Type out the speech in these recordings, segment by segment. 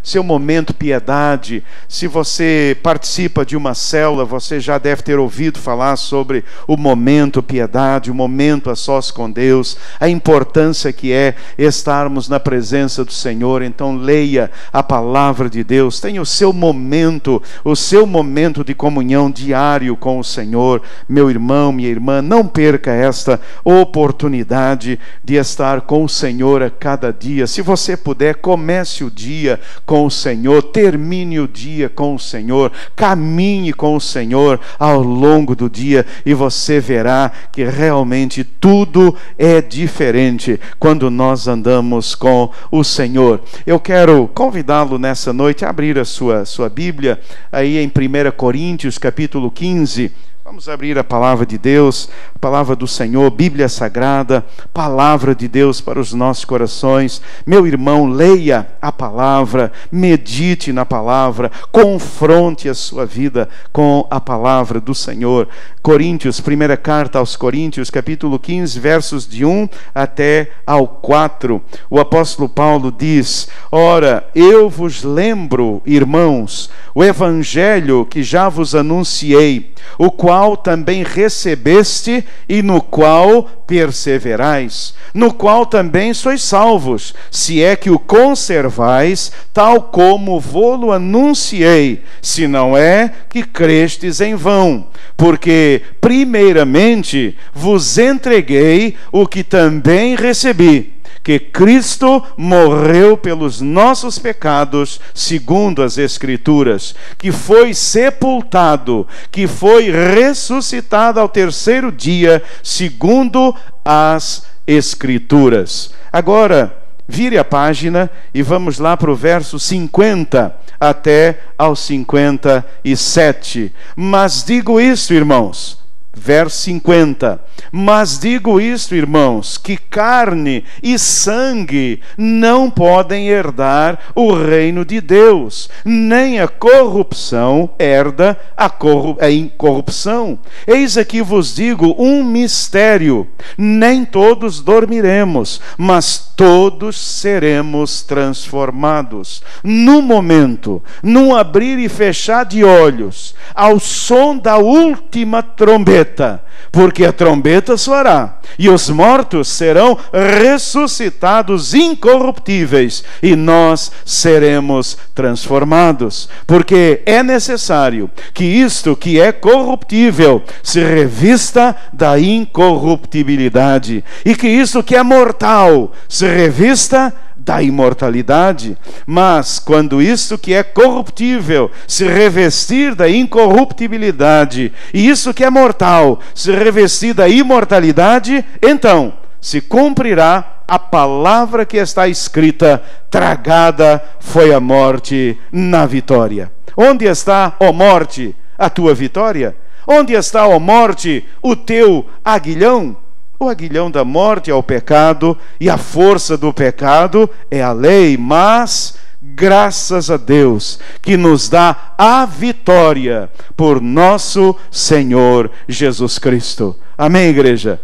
seu momento piedade. Se você participa de uma célula, você já deve ter ouvido falar sobre o momento piedade, o momento a sós com Deus, a importância que é estarmos na presença do Senhor. Então leia a palavra de Deus, tenha o seu momento de comunhão diário com o Senhor. Meu irmão, minha irmã, não perca esta oportunidade de estar com o Senhor a cada dia. Se você puder, comece o dia com o Senhor, termine o dia com o Senhor, caminhe com o Senhor ao longo do dia, e você verá que realmente tudo é diferente quando nós andamos com o Senhor. Eu quero convidá-lo nessa noite a abrir a sua Bíblia aí em 1 Coríntios capítulo 15. Vamos abrir a palavra de Deus, a palavra do Senhor, Bíblia Sagrada, palavra de Deus para os nossos corações. Meu irmão, leia a palavra, medite na palavra, confronte a sua vida com a palavra do Senhor. Coríntios, primeira carta aos Coríntios, capítulo 15, versos de 1 até ao 4. O apóstolo Paulo diz: ora, eu vos lembro, irmãos, o evangelho que já vos anunciei, o qual também recebeste e no qual perseverais, no qual também sois salvos, se é que o conservais, tal como vô-lo anunciei, se não é que crestes em vão. Porque primeiramente vos entreguei o que também recebi, que Cristo morreu pelos nossos pecados, segundo as Escrituras, que foi sepultado, que foi ressuscitado ao terceiro dia, segundo as Escrituras. Agora, vire a página e vamos lá para o verso 50 até ao 57. Mas digo isso, irmãos, verso 50. Mas digo isto, irmãos, que carne e sangue não podem herdar o reino de Deus, nem a corrupção herda a incorrupção. Eis aqui vos digo um mistério: nem todos dormiremos, mas todos seremos transformados. No momento, num abrir e fechar de olhos, ao som da última trombeta, porque a trombeta soará, e os mortos serão ressuscitados incorruptíveis, e nós seremos transformados. Porque é necessário que isto que é corruptível se revista da incorruptibilidade, e que isto que é mortal se revista da imortalidade. Mas quando isto que é corruptível se revestir da incorruptibilidade, e isso que é mortal se revestir da imortalidade, então se cumprirá a palavra que está escrita: tragada foi a morte na vitória. Onde está, ó morte, a tua vitória? Onde está, ó morte, o teu aguilhão? O aguilhão da morte é o pecado, e a força do pecado é a lei, mas graças a Deus que nos dá a vitória por nosso Senhor Jesus Cristo. Amém, igreja?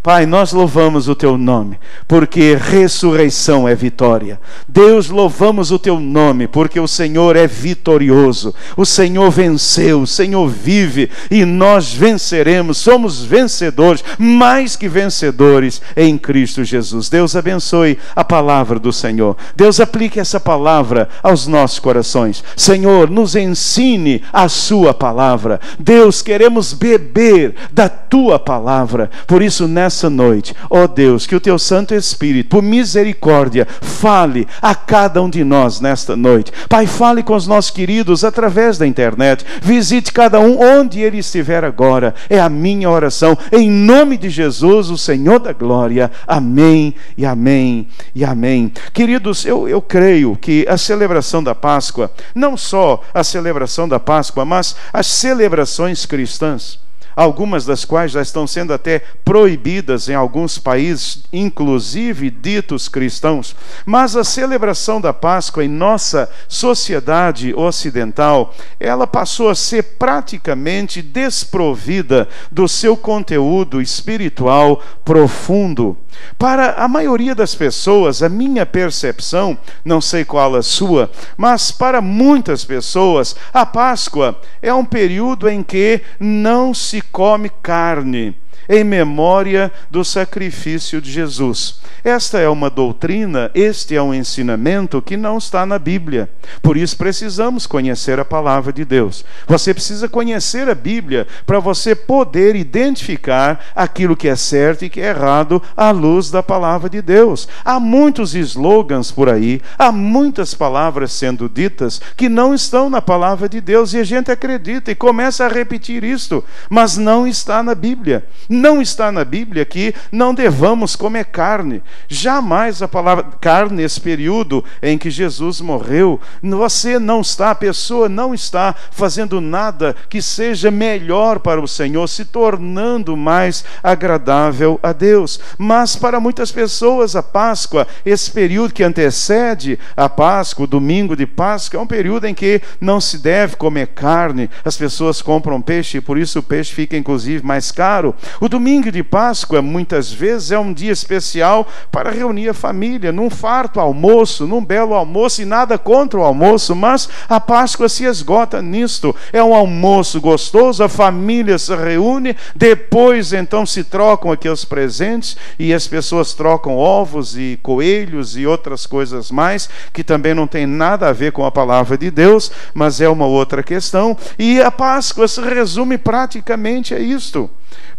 Pai, nós louvamos o Teu nome, porque ressurreição é vitória. Deus, louvamos o Teu nome, porque o Senhor é vitorioso. O Senhor venceu, o Senhor vive, e nós venceremos, somos vencedores, mais que vencedores em Cristo Jesus. Deus abençoe a palavra do Senhor. Deus, aplique essa palavra aos nossos corações. Senhor, nos ensine a Sua palavra. Deus, queremos beber da Tua palavra. Por isso, nessa noite, ó Deus, que o Teu Santo Espírito, por misericórdia, fale a cada um de nós nesta noite. Pai, fale com os nossos queridos através da internet. Visite cada um onde ele estiver agora. É a minha oração, em nome de Jesus, o Senhor da glória. Amém e amém e amém. Queridos, eu creio que a celebração da Páscoa, não só a celebração da Páscoa, mas as celebrações cristãs, algumas das quais já estão sendo até proibidas em alguns países, inclusive ditos cristãos. Mas a celebração da Páscoa em nossa sociedade ocidental, ela passou a ser praticamente desprovida do seu conteúdo espiritual profundo. Para a maioria das pessoas, a minha percepção, não sei qual a sua, mas para muitas pessoas, a Páscoa é um período em que não se come carne, em memória do sacrifício de Jesus. Esta é uma doutrina, este é um ensinamento que não está na Bíblia. Por isso precisamos conhecer a palavra de Deus. Você precisa conhecer a Bíblia para você poder identificar aquilo que é certo e que é errado à luz da palavra de Deus. Há muitos slogans por aí, há muitas palavras sendo ditas que não estão na palavra de Deus, e a gente acredita e começa a repetir isto, mas não está na Bíblia. Não está na Bíblia que não devamos comer carne. Jamais a palavra carne, nesse período em que Jesus morreu, a pessoa não está fazendo nada que seja melhor para o Senhor, se tornando mais agradável a Deus. Mas para muitas pessoas a Páscoa, esse período que antecede a Páscoa, o domingo de Páscoa, é um período em que não se deve comer carne. As pessoas compram peixe e por isso o peixe fica inclusive mais caro. O domingo de Páscoa, muitas vezes, é um dia especial para reunir a família, num farto almoço, num belo almoço, e nada contra o almoço, mas a Páscoa se esgota nisto. É um almoço gostoso, a família se reúne, depois então se trocam aqueles presentes, e as pessoas trocam ovos e coelhos e outras coisas mais, que também não tem nada a ver com a palavra de Deus, mas é uma outra questão, e a Páscoa se resume praticamente a isto.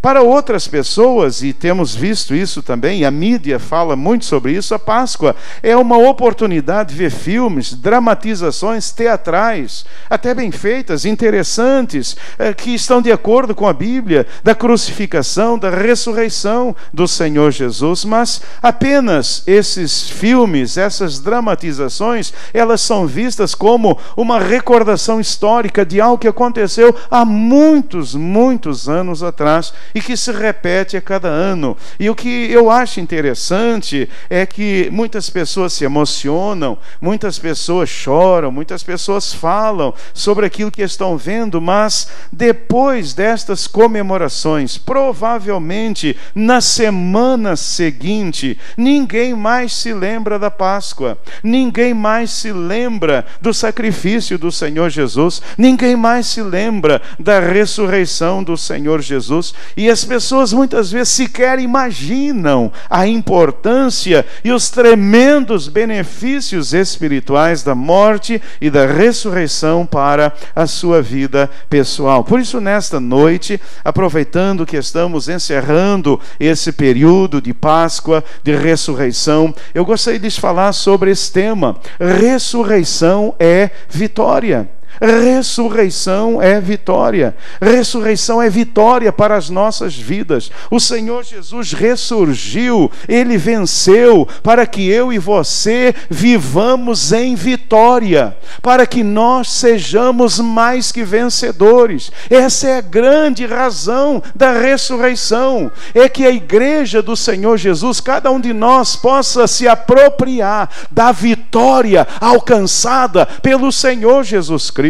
Para outras pessoas, e temos visto isso também, a mídia fala muito sobre isso, a Páscoa é uma oportunidade de ver filmes, dramatizações teatrais, até bem feitas, interessantes, que estão de acordo com a Bíblia, da crucificação, da ressurreição do Senhor Jesus. Mas apenas esses filmes, essas dramatizações, elas são vistas como uma recordação histórica de algo que aconteceu há muitos, muitos anos atrás, e que se repete a cada ano. E o que eu acho interessante é que muitas pessoas se emocionam, muitas pessoas choram, muitas pessoas falam sobre aquilo que estão vendo, mas depois destas comemorações, provavelmente na semana seguinte, ninguém mais se lembra da Páscoa, ninguém mais se lembra do sacrifício do Senhor Jesus, ninguém mais se lembra da ressurreição do Senhor Jesus. E as pessoas muitas vezes sequer imaginam a importância e os tremendos benefícios espirituais da morte e da ressurreição para a sua vida pessoal. Por isso, nesta noite, aproveitando que estamos encerrando esse período de Páscoa, de ressurreição, eu gostaria de falar sobre esse tema. Ressurreição é vitória. Ressurreição é vitória. Ressurreição é vitória para as nossas vidas. O Senhor Jesus ressurgiu, Ele venceu, para que eu e você vivamos em vitória, para que nós sejamos mais que vencedores. Essa é a grande razão da ressurreição, é que a igreja do Senhor Jesus, cada um de nós possa se apropriar da vitória alcançada pelo Senhor Jesus Cristo.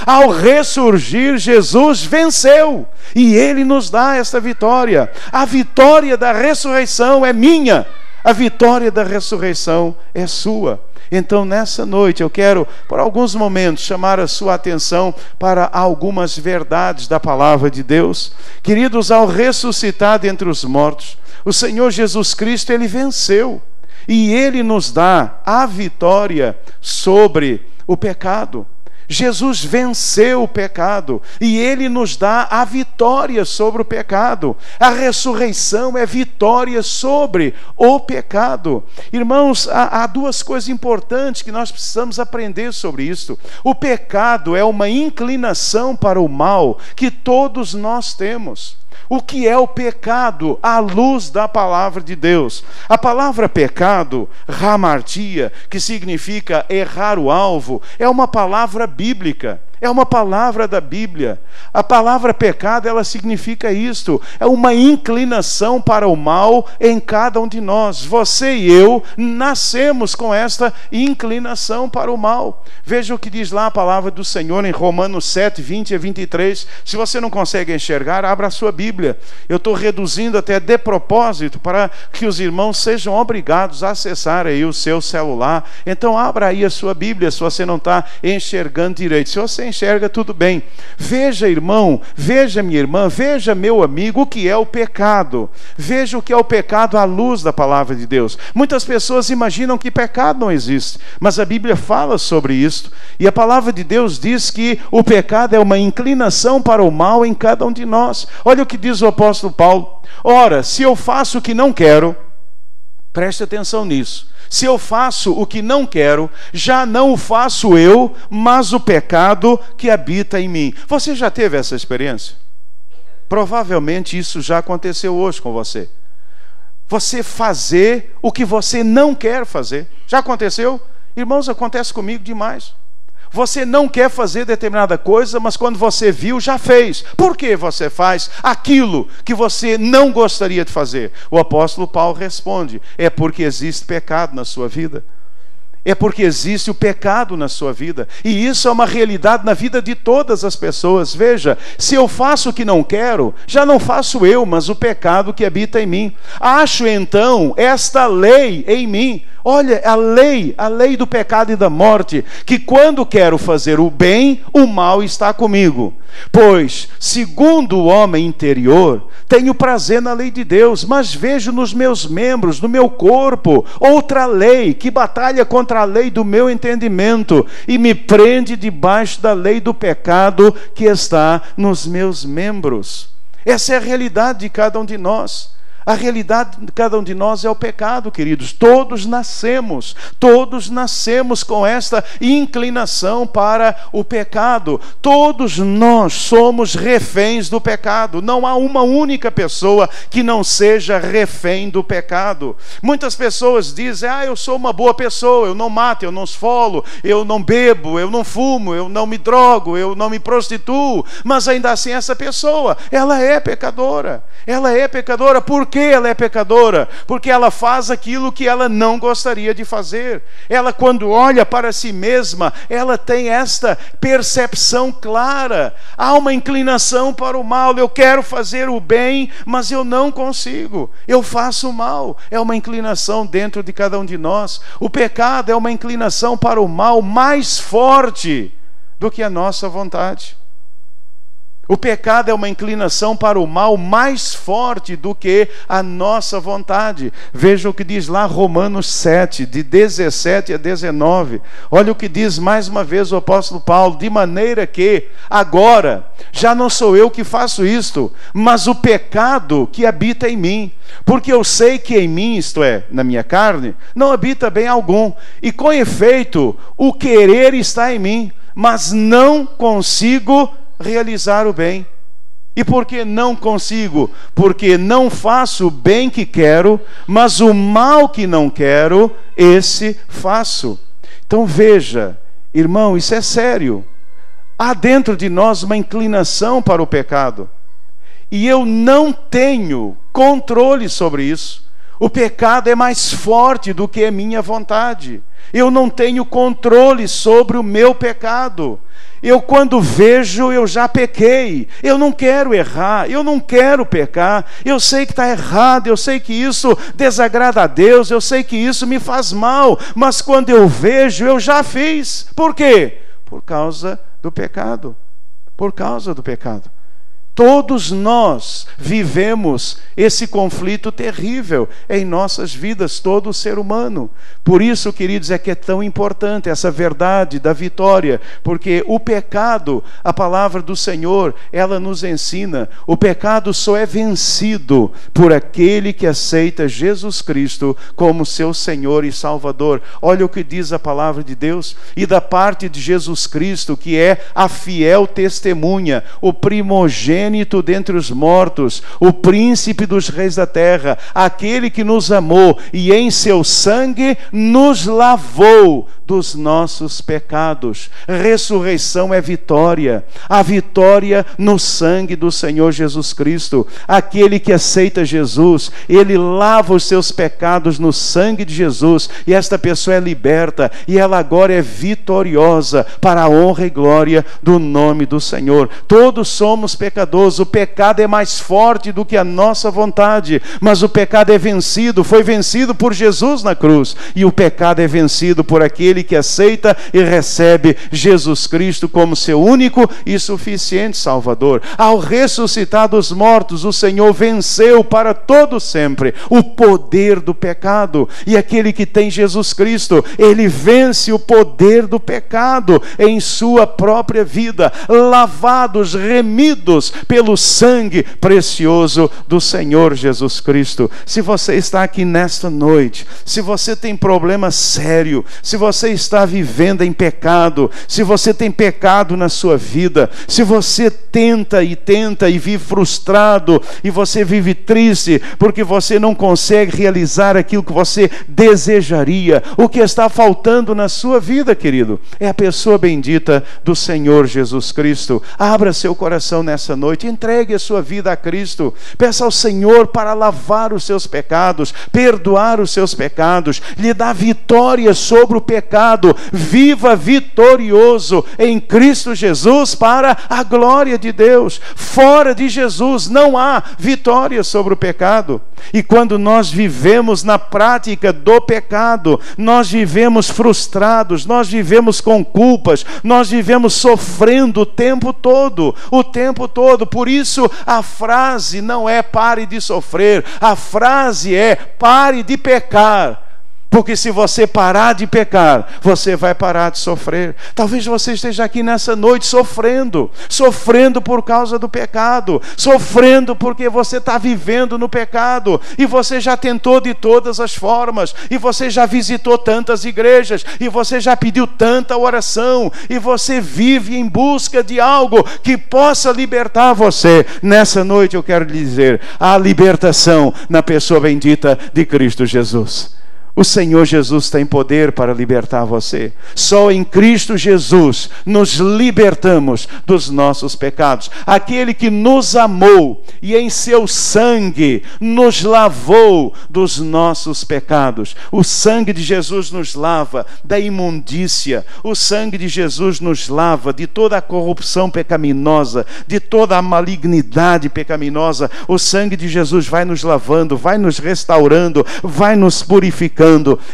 Ao ressurgir, Jesus venceu e Ele nos dá esta vitória. A vitória da ressurreição é minha, a vitória da ressurreição é sua. Então, nessa noite, eu quero, por alguns momentos, chamar a sua atenção para algumas verdades da palavra de Deus. Queridos, ao ressuscitar dentre os mortos, o Senhor Jesus Cristo, Ele venceu e Ele nos dá a vitória sobre o pecado. Jesus venceu o pecado e Ele nos dá a vitória sobre o pecado. A ressurreição é vitória sobre o pecado. Irmãos, há duas coisas importantes que nós precisamos aprender sobre isso. O pecado é uma inclinação para o mal que todos nós temos. O que é o pecado à luz da palavra de Deus? A palavra pecado, hamartia, que significa errar o alvo, é uma palavra bíblica. É uma palavra da Bíblia. A palavra pecado, ela significa isto. É uma inclinação para o mal em cada um de nós. Você e eu nascemos com esta inclinação para o mal. Veja o que diz lá a palavra do Senhor em Romanos 7, 20 a 23. Se você não consegue enxergar, abra a sua Bíblia. Eu estou reduzindo até de propósito para que os irmãos sejam obrigados a acessar aí o seu celular. Então abra aí a sua Bíblia se você não está enxergando direito. Se você enxerga, tudo bem. Veja, irmão, veja, minha irmã, veja, meu amigo, o que é o pecado. Veja o que é o pecado à luz da palavra de Deus. Muitas pessoas imaginam que pecado não existe, mas a Bíblia fala sobre isso, e a palavra de Deus diz que o pecado é uma inclinação para o mal em cada um de nós. Olha o que diz o apóstolo Paulo: ora, se eu faço o que não quero, preste atenção nisso, se eu faço o que não quero, já não o faço eu, mas o pecado que habita em mim. Você já teve essa experiência? Provavelmente isso já aconteceu hoje com você. Você fazer o que você não quer fazer. Já aconteceu? Irmãos, acontece comigo demais. Você não quer fazer determinada coisa, mas quando você viu, já fez. Por que você faz aquilo que você não gostaria de fazer? O apóstolo Paulo responde: é porque existe pecado na sua vida. É porque existe o pecado na sua vida. E isso é uma realidade na vida de todas as pessoas. Veja, se eu faço o que não quero, já não faço eu, mas o pecado que habita em mim. Acho então esta lei em mim. Olha, a lei do pecado e da morte, que quando quero fazer o bem, o mal está comigo. Pois, segundo o homem interior, tenho prazer na lei de Deus, mas vejo nos meus membros, no meu corpo, outra lei, que batalha contra a lei do meu entendimento, e me prende debaixo da lei do pecado que está nos meus membros. Essa é a realidade de cada um de nós. A realidade de cada um de nós é o pecado, queridos. Todos nascemos com esta inclinação para o pecado. Todos nós somos reféns do pecado. Não há uma única pessoa que não seja refém do pecado. Muitas pessoas dizem: eu sou uma boa pessoa, eu não mato, eu não esfolo, eu não bebo, eu não fumo, eu não me drogo, eu não me prostituo. Mas ainda assim essa pessoa, ela é pecadora. Ela é pecadora. Por que ela é pecadora? Porque ela faz aquilo que ela não gostaria de fazer. Ela, quando olha para si mesma, ela tem esta percepção clara. Há uma inclinação para o mal. Eu quero fazer o bem, mas eu não consigo. Eu faço o mal. É uma inclinação dentro de cada um de nós. O pecado é uma inclinação para o mal mais forte do que a nossa vontade. O pecado é uma inclinação para o mal mais forte do que a nossa vontade. Veja o que diz lá Romanos 7, de 17 a 19. Olha o que diz mais uma vez o apóstolo Paulo: de maneira que agora já não sou eu que faço isto, mas o pecado que habita em mim. Porque eu sei que em mim, isto é, na minha carne, não habita bem algum. E com efeito, o querer está em mim, mas não consigo realizar o bem. E por que não consigo? Porque não faço o bem que quero, mas o mal que não quero, esse faço. Então veja, irmão, isso é sério. Há dentro de nós uma inclinação para o pecado, e eu não tenho controle sobre isso. O pecado é mais forte do que a minha vontade. Eu não tenho controle sobre o meu pecado. Eu, quando vejo, eu já pequei. Eu não quero errar, eu não quero pecar. Eu sei que está errado, eu sei que isso desagrada a Deus, eu sei que isso me faz mal. Mas quando eu vejo, eu já fiz. Por quê? Por causa do pecado. Por causa do pecado. Todos nós vivemos esse conflito terrível em nossas vidas, todo ser humano. Por isso, queridos, é que é tão importante essa verdade da vitória, porque o pecado, a palavra do Senhor, ela nos ensina, o pecado só é vencido por aquele que aceita Jesus Cristo como seu Senhor e Salvador. Olha o que diz a palavra de Deus: e da parte de Jesus Cristo, que é a fiel testemunha, o primogênito primogênito dentre os mortos, o príncipe dos reis da terra, aquele que nos amou e em seu sangue nos lavou dos nossos pecados. Ressurreição é vitória, a vitória no sangue do Senhor Jesus Cristo. Aquele que aceita Jesus, ele lava os seus pecados no sangue de Jesus, e esta pessoa é liberta, e ela agora é vitoriosa para a honra e glória do nome do Senhor. Todos somos pecadores, o pecado é mais forte do que a nossa vontade, mas o pecado é vencido, foi vencido por Jesus na cruz, e o pecado é vencido por aquele que aceita e recebe Jesus Cristo como seu único e suficiente Salvador. Ao ressuscitar dos mortos, o Senhor venceu para todo sempre o poder do pecado, e aquele que tem Jesus Cristo, ele vence o poder do pecado em sua própria vida, lavados, remidos pelo sangue precioso do Senhor Jesus Cristo. Se você está aqui nesta noite, se você tem problema sério, se você está vivendo em pecado, se você tem pecado na sua vida, se você tenta e vive frustrado, e você vive triste porque você não consegue realizar aquilo que você desejaria, o que está faltando na sua vida, querido, é a pessoa bendita do Senhor Jesus Cristo. Abra seu coração nessa noite, entregue a sua vida a Cristo, peça ao Senhor para lavar os seus pecados, perdoar os seus pecados, lhe dar vitória sobre o pecado. Viva vitorioso em Cristo Jesus para a glória de Deus. Fora de Jesus não há vitória sobre o pecado. E quando nós vivemos na prática do pecado, nós vivemos frustrados, nós vivemos com culpas, nós vivemos sofrendo o tempo todo. Por isso a frase não é pare de sofrer, a frase é pare de pecar. Porque se você parar de pecar, você vai parar de sofrer. Talvez você esteja aqui nessa noite sofrendo por causa do pecado, sofrendo porque você está vivendo no pecado, e você já tentou de todas as formas, e você já visitou tantas igrejas, e você já pediu tanta oração, e você vive em busca de algo que possa libertar você. Nessa noite eu quero lhe dizer, há libertação na pessoa bendita de Cristo Jesus. O Senhor Jesus tem poder para libertar você. Só em Cristo Jesus nos libertamos dos nossos pecados. Aquele que nos amou e em seu sangue nos lavou dos nossos pecados. O sangue de Jesus nos lava da imundícia. O sangue de Jesus nos lava de toda a corrupção pecaminosa, de toda a malignidade pecaminosa. O sangue de Jesus vai nos lavando, vai nos restaurando, vai nos purificando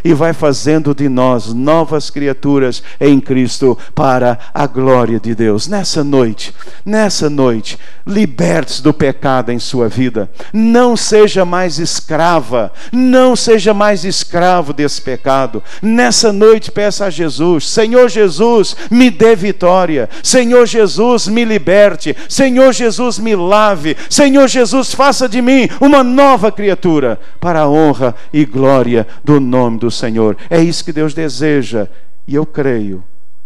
e vai fazendo de nós novas criaturas em Cristo para a glória de Deus. Nessa noite, liberte-se do pecado em sua vida. Não seja mais escrava, não seja mais escravo desse pecado. Nessa noite peça a Jesus: Senhor Jesus, me dê vitória. Senhor Jesus, me liberte. Senhor Jesus, me lave. Senhor Jesus, faça de mim uma nova criatura para a honra e glória do nome do Senhor. É isso que Deus deseja, e eu creio.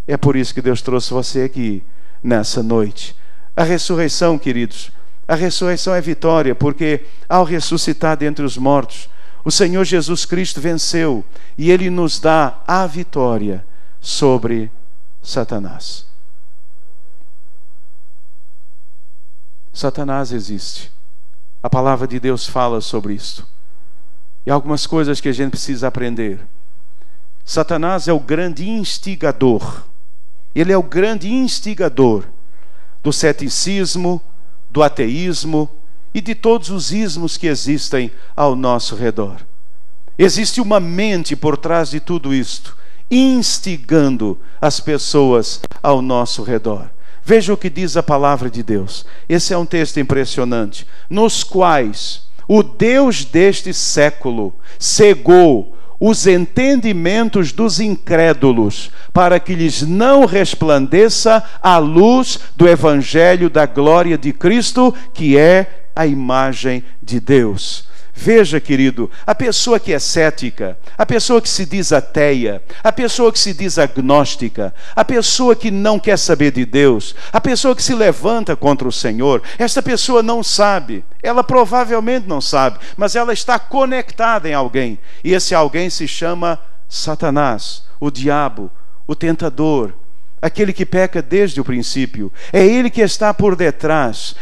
É por isso que Deus trouxe você aqui nessa noite. A ressurreição, queridos, a ressurreição é vitória, porque ao ressuscitar dentre os mortos, o Senhor Jesus Cristo venceu, e Ele nos dá a vitória sobre Satanás. Satanás existe. A palavra de Deus fala sobre isto. E algumas coisas que a gente precisa aprender. Satanás é o grande instigador. Ele é o grande instigador do ceticismo, do ateísmo e de todos os ismos que existem ao nosso redor. Existe uma mente por trás de tudo isto, instigando as pessoas ao nosso redor. Veja o que diz a palavra de Deus. Esse é um texto impressionante. Nos quais o Deus deste século cegou os entendimentos dos incrédulos, para que lhes não resplandeça a luz do evangelho da glória de Cristo, que é a imagem de Deus. Veja, querido, a pessoa que é cética, a pessoa que se diz ateia, a pessoa que se diz agnóstica, a pessoa que não quer saber de Deus, a pessoa que se levanta contra o Senhor, essa pessoa não sabe, ela provavelmente não sabe, mas ela está conectada em alguém, e esse alguém se chama Satanás, o diabo, o tentador, aquele que peca desde o princípio. É ele que está por detrás,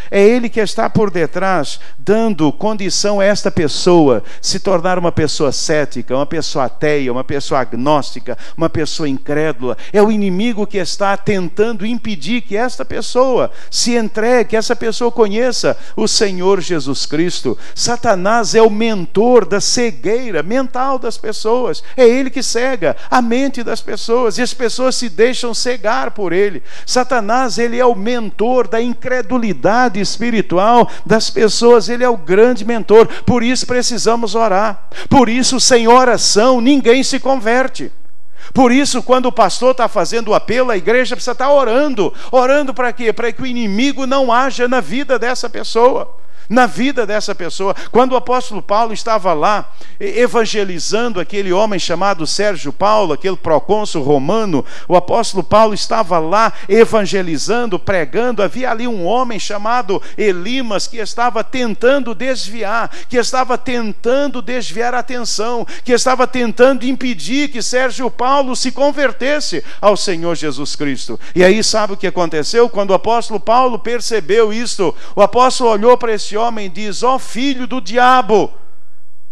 dando condição a esta pessoa se tornar uma pessoa cética, uma pessoa ateia, uma pessoa agnóstica, uma pessoa incrédula. É o inimigo que está tentando impedir que esta pessoa se entregue, que essa pessoa conheça o Senhor Jesus Cristo. Satanás é o mentor da cegueira mental das pessoas. É ele que cega a mente das pessoas, e as pessoas se deixam cegar por ele. Satanás, ele é o mentor da incredulidade espiritual das pessoas, ele é o grande mentor. Por isso precisamos orar, por isso sem oração ninguém se converte. Por isso, quando o pastor está fazendo o apelo, a igreja precisa estar orando para quê? Para que o inimigo não haja na vida dessa pessoa. Quando o apóstolo Paulo estava lá evangelizando aquele homem chamado Sérgio Paulo, aquele procônsul romano, o apóstolo Paulo estava lá evangelizando, pregando. Havia ali um homem chamado Elimas que estava tentando desviar a atenção, que estava tentando impedir que Sérgio Paulo se convertesse ao Senhor Jesus Cristo. E aí sabe o que aconteceu? Quando o apóstolo Paulo percebeu isto, o apóstolo olhou para esse homem e diz: ó filho do diabo,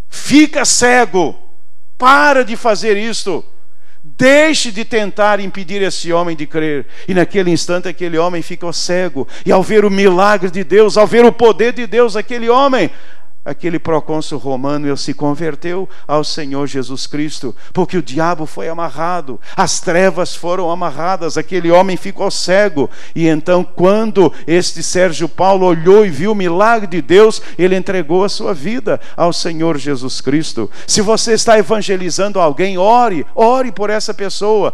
fica cego, para de fazer isto, deixe de tentar impedir esse homem de crer. E naquele instante aquele homem ficou cego, e ao ver o milagre de Deus, ao ver o poder de Deus, aquele procônsul romano, ele se converteu ao Senhor Jesus Cristo, porque o diabo foi amarrado, as trevas foram amarradas, aquele homem ficou cego. E então, quando este Sérgio Paulo olhou e viu o milagre de Deus, ele entregou a sua vida ao Senhor Jesus Cristo. Se você está evangelizando alguém, ore por essa pessoa,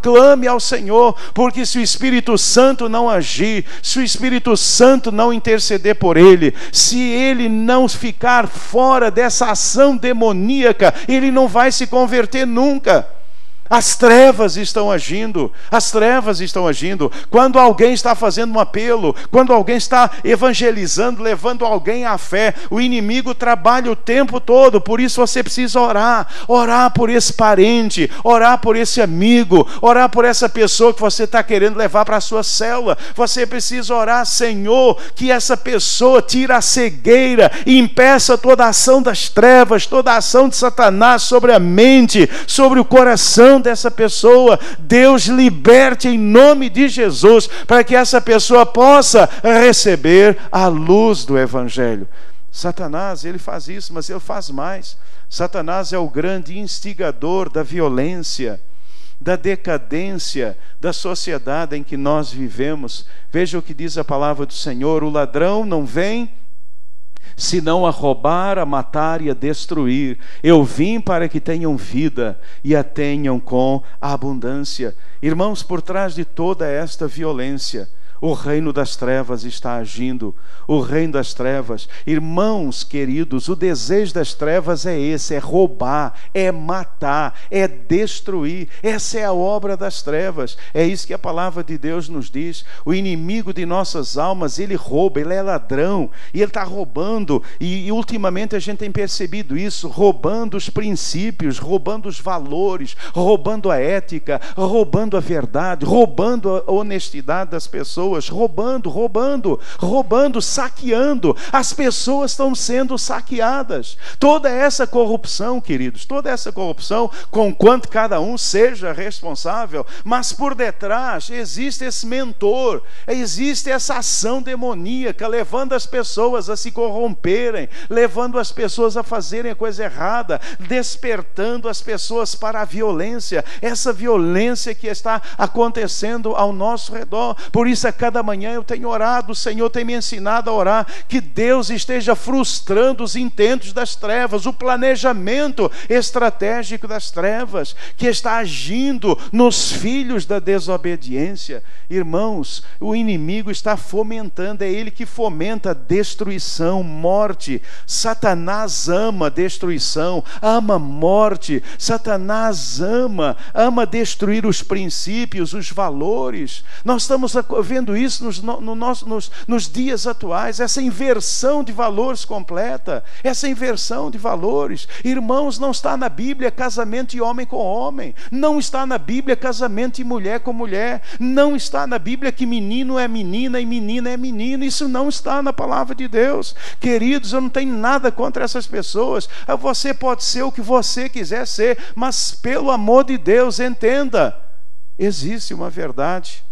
clame ao Senhor, porque se o Espírito Santo não agir, se o Espírito Santo não interceder por ele, se ele não ficar fora dessa ação demoníaca, ele não vai se converter nunca. As trevas estão agindo. Quando alguém está fazendo um apelo, quando alguém está evangelizando, levando alguém à fé, o inimigo trabalha o tempo todo. Por isso você precisa orar por esse parente, orar por esse amigo, orar por essa pessoa que você está querendo levar para a sua célula. Você precisa orar: Senhor, que essa pessoa tire a cegueira e impeça toda a ação das trevas, toda a ação de Satanás sobre a mente, sobre o coração dessa pessoa. Deus liberte em nome de Jesus, para que essa pessoa possa receber a luz do Evangelho. Satanás, ele faz isso, mas ele faz mais. Satanás é o grande instigador da violência, da decadência da sociedade em que nós vivemos. Veja o que diz a palavra do Senhor: o ladrão não vem senão a roubar, a matar e a destruir. Eu vim para que tenham vida e a tenham com abundância. Irmãos, por trás de toda esta violência, o reino das trevas está agindo. O reino das trevas, irmãos queridos, o desejo das trevas é esse: é roubar, é matar, é destruir. Essa é a obra das trevas. É isso que a palavra de Deus nos diz. O inimigo de nossas almas, ele rouba, ele é ladrão, e ele está roubando, e ultimamente a gente tem percebido isso, roubando os princípios, roubando os valores, roubando a ética, roubando a verdade, roubando a honestidade das pessoas, roubando, saqueando. As pessoas estão sendo saqueadas. Toda essa corrupção, queridos, conquanto cada um seja responsável, mas por detrás existe esse mentor, existe essa ação demoníaca, levando as pessoas a se corromperem, levando as pessoas a fazerem a coisa errada, despertando as pessoas para a violência, essa violência que está acontecendo ao nosso redor. Por isso a a cada manhã eu tenho orado, o Senhor tem me ensinado a orar, que Deus esteja frustrando os intentos das trevas, o planejamento estratégico das trevas, que está agindo nos filhos da desobediência. Irmãos, o inimigo está fomentando, é ele que fomenta destruição, morte. Satanás ama destruição, ama morte. Satanás ama destruir os princípios, os valores. Nós estamos vendo isso nos dias atuais, essa inversão de valores completa, essa inversão de valores. Irmãos, não está na Bíblia casamento de homem com homem, não está na Bíblia casamento de mulher com mulher, não está na Bíblia que menino é menina e menina é menino. Isso não está na palavra de Deus. Queridos, eu não tenho nada contra essas pessoas. Você pode ser o que você quiser ser, mas pelo amor de Deus, entenda, existe uma verdade.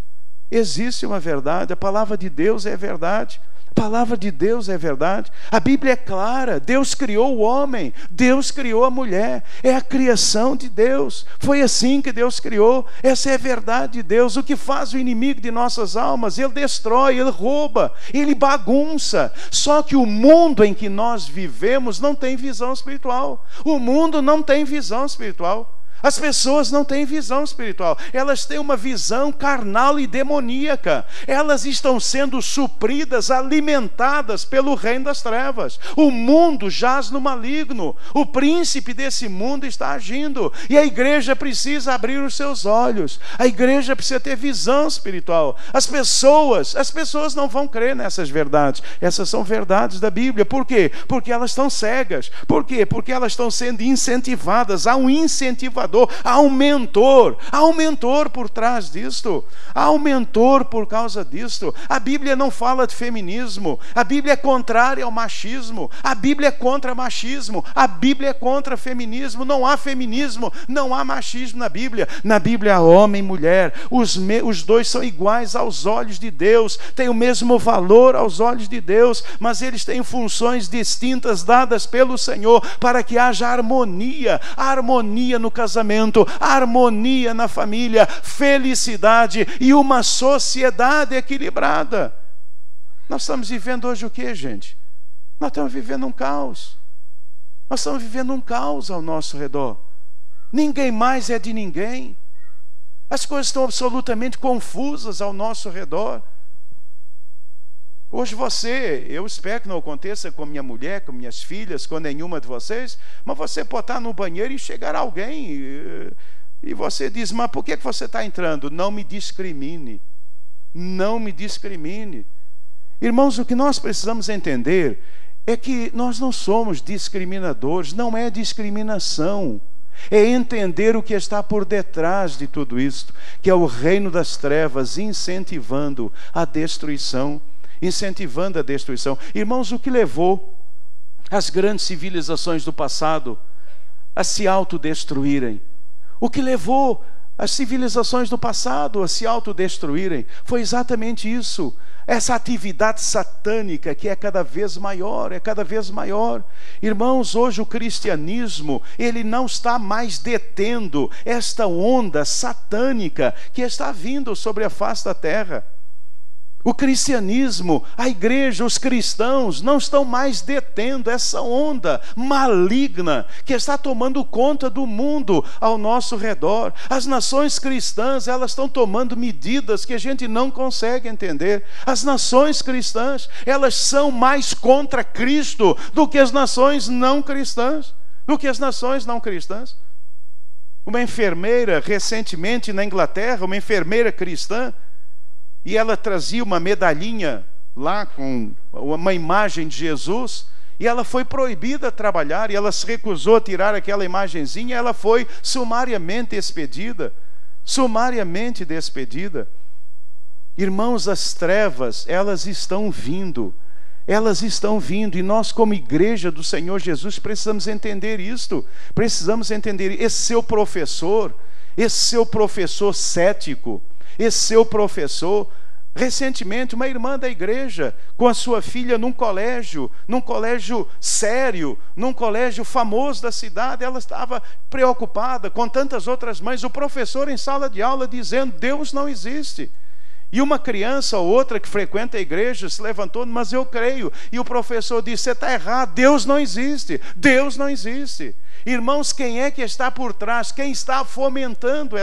Existe uma verdade. A palavra de Deus é verdade. A palavra de Deus é verdade. A Bíblia é clara. Deus criou o homem, Deus criou a mulher. É a criação de Deus. Foi assim que Deus criou. Essa é a verdade de Deus. O que faz o inimigo de nossas almas? Ele destrói, ele rouba, ele bagunça. Só que o mundo em que nós vivemos não tem visão espiritual. O mundo não tem visão espiritual. As pessoas não têm visão espiritual, elas têm uma visão carnal e demoníaca. Elas estão sendo supridas, alimentadas pelo reino das trevas. O mundo jaz no maligno, o príncipe desse mundo está agindo, e a igreja precisa abrir os seus olhos. A igreja precisa ter visão espiritual. As pessoas não vão crer nessas verdades. Essas são verdades da Bíblia. Por quê? Porque elas estão cegas. Por quê? Porque elas estão sendo incentivadas. Há um incentivador, há um mentor por trás disto, há um mentor por causa disto. A Bíblia não fala de feminismo, a Bíblia é contrária ao machismo, a Bíblia é contra machismo, a Bíblia é contra feminismo. Não há feminismo, não há machismo na Bíblia. Na Bíblia há homem e mulher, os dois são iguais aos olhos de Deus, têm o mesmo valor aos olhos de Deus, mas eles têm funções distintas dadas pelo Senhor para que haja harmonia no casamento, harmonia na família, felicidade e uma sociedade equilibrada. Nós estamos vivendo hoje o que, gente? Nós estamos vivendo um caos. Nós estamos vivendo um caos ao nosso redor. Ninguém mais é de ninguém. As coisas estão absolutamente confusas ao nosso redor. Hoje eu espero que não aconteça com minha mulher, com minhas filhas, com nenhuma de vocês, mas você pode estar no banheiro e chegar alguém e você diz: mas por que você está entrando? Não me discrimine. Não me discrimine. Irmãos, o que nós precisamos entender é que nós não somos discriminadores, não é discriminação. É entender o que está por detrás de tudo isto, que é o reino das trevas incentivando a destruição. Irmãos, o que levou as grandes civilizações do passado a se autodestruírem? O que levou as civilizações do passado a se autodestruírem foi exatamente isso. Essa atividade satânica que é cada vez maior, Irmãos, hoje o cristianismo, ele não está mais detendo esta onda satânica que está vindo sobre a face da terra. O cristianismo, a igreja, os cristãos não estão mais detendo essa onda maligna que está tomando conta do mundo ao nosso redor. As nações cristãs, elas estão tomando medidas que a gente não consegue entender. As nações cristãs, elas são mais contra Cristo do que as nações não cristãs. Uma enfermeira, recentemente na Inglaterra, uma enfermeira cristã, e ela trazia uma medalhinha lá com uma imagem de Jesus, e ela foi proibida de trabalhar, e ela se recusou a tirar aquela imagenzinha, e ela foi sumariamente despedida. Irmãos, as trevas, elas estão vindo, e nós como igreja do Senhor Jesus precisamos entender isto, esse seu professor cético, esse seu professor. Recentemente, uma irmã da igreja, com a sua filha num colégio sério, num colégio famoso da cidade, ela estava preocupada com tantas outras mães, o professor em sala de aula dizendo: Deus não existe. E uma criança ou outra que frequenta a igreja se levantou, mas eu creio. E o professor disse, você está errado, Deus não existe, Deus não existe. Irmãos, quem é que está por trás? Quem está fomentando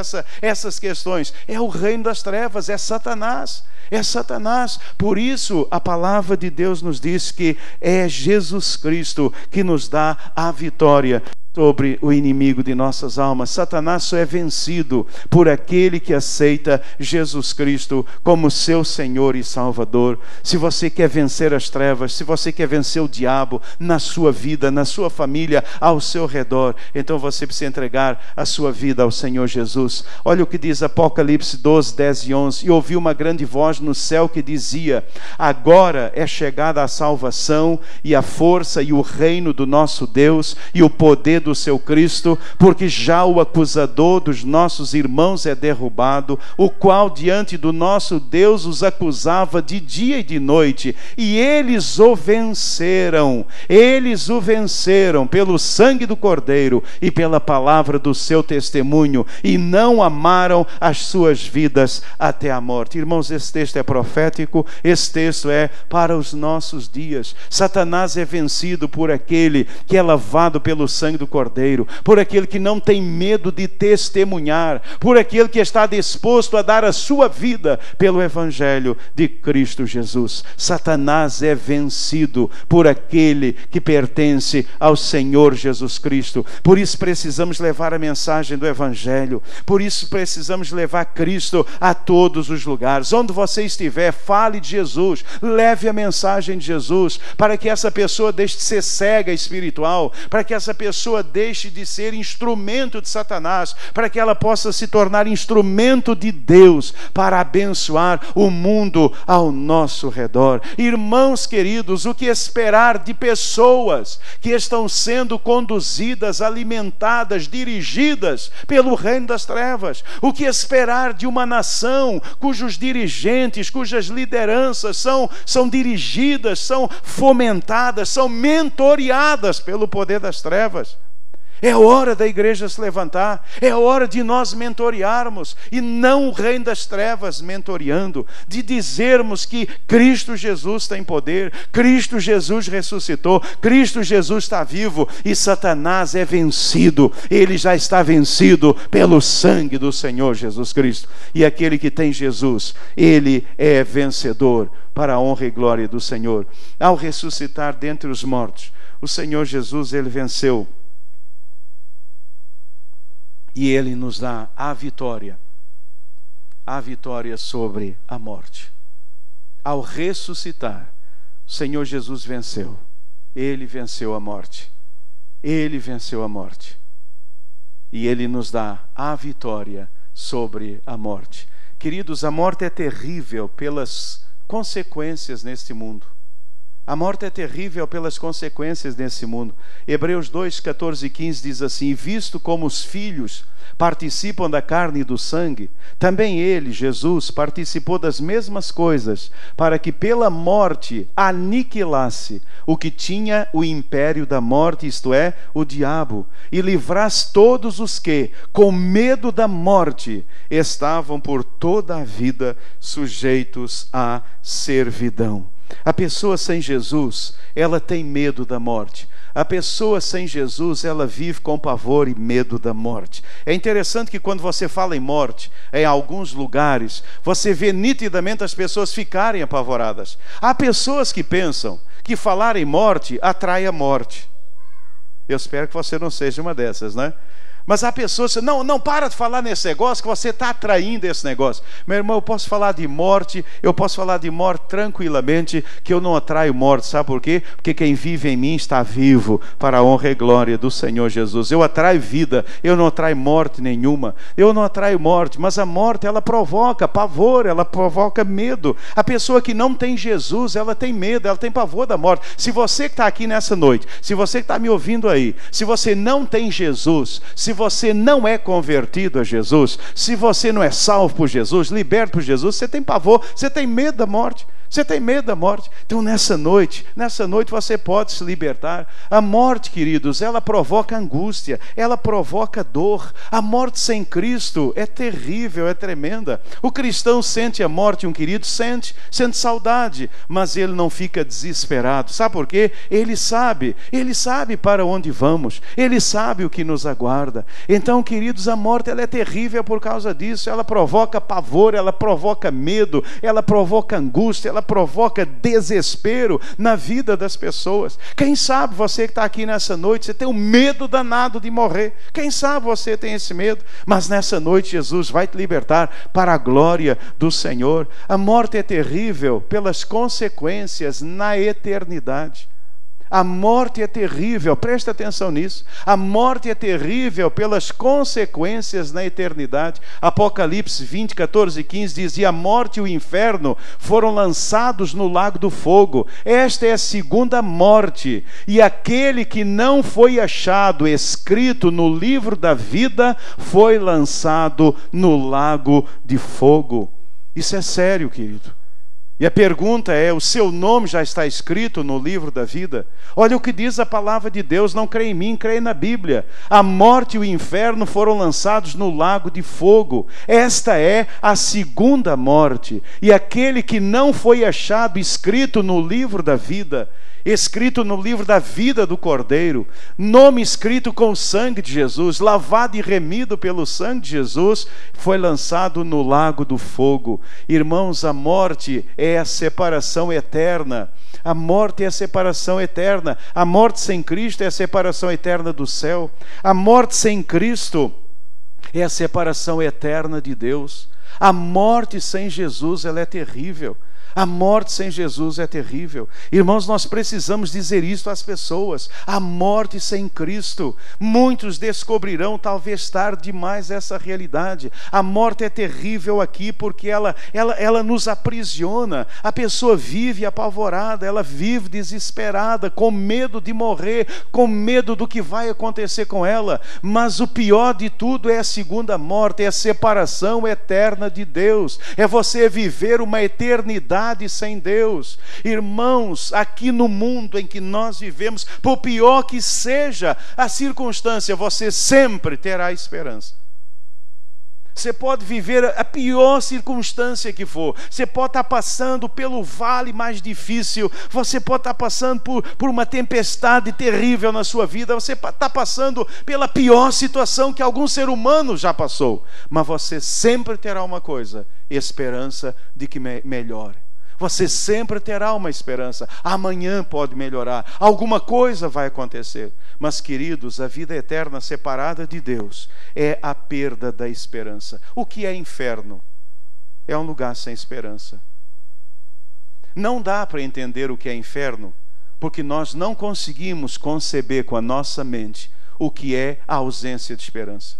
essas questões? É o reino das trevas, é Satanás. É Satanás. Por isso a palavra de Deus nos diz que é Jesus Cristo que nos dá a vitória sobre o inimigo de nossas almas. Satanás só é vencido por aquele que aceita Jesus Cristo como seu Senhor e Salvador. Se você quer vencer as trevas, se você quer vencer o diabo na sua vida, na sua família, ao seu redor, então você precisa entregar a sua vida ao Senhor Jesus. Olha o que diz Apocalipse 12, 10 e 11. E ouvi uma grande voz no céu que dizia, agora é chegada a salvação e a força e o reino do nosso Deus e o poder do seu Cristo, porque já o acusador dos nossos irmãos é derrubado, o qual diante do nosso Deus os acusava de dia e de noite, e eles o venceram pelo sangue do Cordeiro e pela palavra do seu testemunho, e não amaram as suas vidas até a morte. Irmãos, esse texto é profético, esse texto é para os nossos dias. Satanás é vencido por aquele que é lavado pelo sangue do Cordeiro, por aquele que não tem medo de testemunhar, por aquele que está disposto a dar a sua vida pelo Evangelho de Cristo Jesus. Satanás é vencido por aquele que pertence ao Senhor Jesus Cristo. Por isso precisamos levar a mensagem do Evangelho, por isso precisamos levar Cristo a todos os lugares. Onde você estiver, fale de Jesus, leve a mensagem de Jesus, para que essa pessoa deixe de ser cega espiritual, para que essa pessoa deixe de ser instrumento de Satanás, para que ela possa se tornar instrumento de Deus para abençoar o mundo ao nosso redor. Irmãos queridos, o que esperar de pessoas que estão sendo conduzidas, alimentadas, dirigidas pelo reino das trevas? O que esperar de uma nação cujos dirigentes, cujas lideranças são dirigidas, são fomentadas, são mentoreadas pelo poder das trevas? É hora da igreja se levantar, é hora de nós mentorearmos, e não o reino das trevas mentoreando, de dizermos que Cristo Jesus tem poder, Cristo Jesus ressuscitou, Cristo Jesus está vivo, e Satanás é vencido, ele já está vencido pelo sangue do Senhor Jesus Cristo. E aquele que tem Jesus, ele é vencedor, para a honra e glória do Senhor. Ao ressuscitar dentre os mortos, o Senhor Jesus, ele venceu, e ele nos dá a vitória sobre a morte. Ao ressuscitar, o Senhor Jesus venceu. Ele venceu a morte. Ele venceu a morte. E ele nos dá a vitória sobre a morte. Queridos, a morte é terrível pelas consequências neste mundo. A morte é terrível pelas consequências desse mundo. Hebreus 2, 14 e 15 diz assim: visto como os filhos participam da carne e do sangue, também ele, Jesus, participou das mesmas coisas, para que pela morte aniquilasse o que tinha o império da morte, isto é, o diabo, e livrasse todos os que, com medo da morte, estavam por toda a vida sujeitos à servidão. A pessoa sem Jesus, ela tem medo da morte. A pessoa sem Jesus, ela vive com pavor e medo da morte. É interessante que quando você fala em morte, em alguns lugares, você vê nitidamente as pessoas ficarem apavoradas. Há pessoas que pensam que falar em morte atrai a morte. Eu espero que você não seja uma dessas, né? Mas há pessoas que não para de falar nesse negócio, que você está atraindo esse negócio. Meu irmão, eu posso falar de morte tranquilamente, que eu não atraio morte. Sabe por quê? Porque quem vive em mim está vivo, para a honra e glória do Senhor Jesus. Eu atraio vida, eu não atraio morte nenhuma. Eu não atraio morte, mas a morte, ela provoca pavor, ela provoca medo. A pessoa que não tem Jesus, ela tem medo, ela tem pavor da morte. Se você que está aqui nessa noite, se você que está me ouvindo aí, se você não tem Jesus, se você não é convertido a Jesus, se você não é salvo por Jesus, liberto por Jesus, você tem pavor, você tem medo da morte. Você tem medo da morte? Então nessa noite você pode se libertar. A morte, queridos, ela provoca angústia, ela provoca dor. A morte sem Cristo é terrível, é tremenda. O cristão sente a morte, um querido sente saudade, mas ele não fica desesperado. Sabe por quê? Ele sabe para onde vamos, ele sabe o que nos aguarda. Então, queridos, a morte ela é terrível por causa disso. Ela provoca pavor, ela provoca medo, ela provoca angústia, ela provoca desespero na vida das pessoas. Quem sabe você que está aqui nessa noite, você tem um medo danado de morrer. Quem sabe você tem esse medo, mas nessa noite Jesus vai te libertar para a glória do Senhor. A morte é terrível pelas consequências na eternidade. A morte é terrível, presta atenção nisso. A morte é terrível pelas consequências na eternidade. Apocalipse 20, 14 e 15 diz: e a morte e o inferno foram lançados no lago do fogo. Esta é a segunda morte. E aquele que não foi achado escrito no livro da vida foi lançado no lago de fogo. Isso é sério, querido. E a pergunta é: o seu nome já está escrito no livro da vida? Olha o que diz a palavra de Deus, não crê em mim, crê na Bíblia. A morte e o inferno foram lançados no lago de fogo. Esta é a segunda morte. E aquele que não foi achado escrito no livro da vida, escrito no livro da vida do Cordeiro, nome escrito com o sangue de Jesus, lavado e remido pelo sangue de Jesus, foi lançado no lago do fogo. Irmãos, a morte é a separação eterna. A morte é a separação eterna. A morte sem Cristo é a separação eterna do céu. A morte sem Cristo é a separação eterna de Deus. A morte sem Jesus, ela é terrível. A morte sem Jesus é terrível. Irmãos, nós precisamos dizer isso às pessoas. A morte sem Cristo. Muitos descobrirão, talvez tarde demais, essa realidade. A morte é terrível aqui porque ela nos aprisiona. A pessoa vive apavorada, ela vive desesperada, com medo de morrer, com medo do que vai acontecer com ela. Mas o pior de tudo é a segunda morte, é a separação eterna de Deus. É você viver uma eternidade sem Deus. Irmãos, aqui no mundo em que nós vivemos, por pior que seja a circunstância, você sempre terá esperança. Você pode viver a pior circunstância que for. Você pode estar passando pelo vale mais difícil. Você pode estar passando por uma tempestade terrível na sua vida. Você está passando pela pior situação que algum ser humano já passou. Mas você sempre terá uma coisa: esperança de que melhore. Você sempre terá uma esperança. Amanhã pode melhorar. Alguma coisa vai acontecer. Mas, queridos, a vida eterna separada de Deus é a perda da esperança. O que é inferno? É um lugar sem esperança. Não dá para entender o que é inferno, porque nós não conseguimos conceber com a nossa mente o que é a ausência de esperança.